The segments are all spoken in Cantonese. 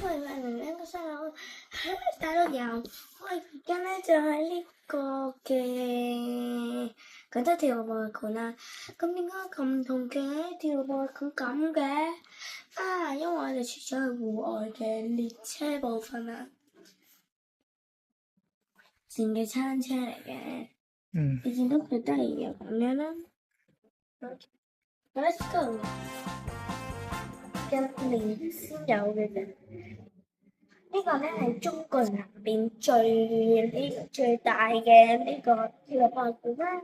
為應該細佬有，我而家咧就喺呢個嘅廣州鐵路博物館啦。咁點解咁唔同嘅鐵路博物館咁嘅？因為我哋出咗去戶外嘅列車部分啊，前嘅餐車嚟嘅。你見到佢都係有咁樣啦。Let's go。近年先有嘅啫。呢個咧係中國入邊最大嘅呢個鐵路博物館啦。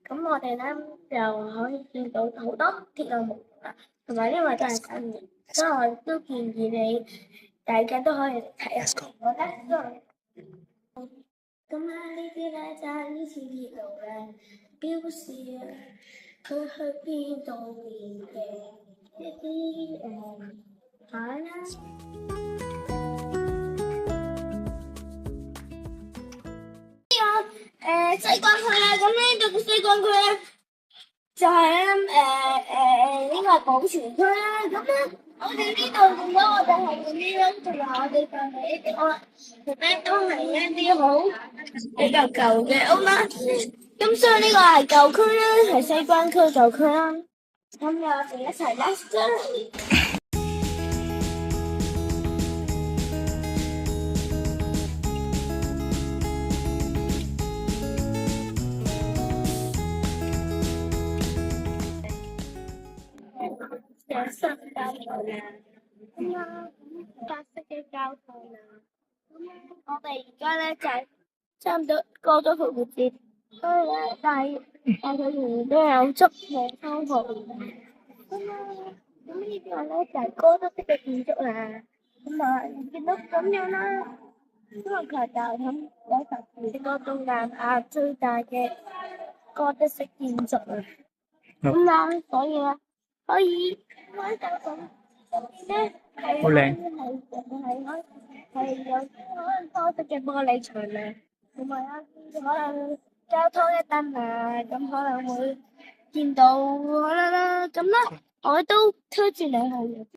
咁我哋咧就可以見到好多鐵路模型啦，同埋呢個都係新嘅，所以我都建議你大家都可以嚟睇下。我覺得咁呢啲咧就係呢次鐵路嘅標示啊，佢去邊度嘅一啲牌啦。西關區啦，咁呢度嘅西關區咧就係呢個保存區啦。咁咧我哋呢度見到我哋係咁樣，同埋我哋就係一啲屋咧都係一啲好比較舊嘅屋啦。咁所以呢個係舊區啦，係西關區舊區啦。咁我哋一齊 let's go。有新交通啦，白色嘅交通啦。我哋而家咧就差唔多過咗復活節，所以咧但係佢仍然都有足嘅修復。咁呢個咧就係哥德式嘅建築啦。咁啊見到咁樣啦，因為佢係大響90個東南亞最大嘅哥德式建築啊。咁啦，所以咧可以喺教堂入邊咧係有可能多色嘅玻璃牆啊，同埋可能交通嘅燈啊，咁可能會見到可能啦咁啦，我都推薦你去。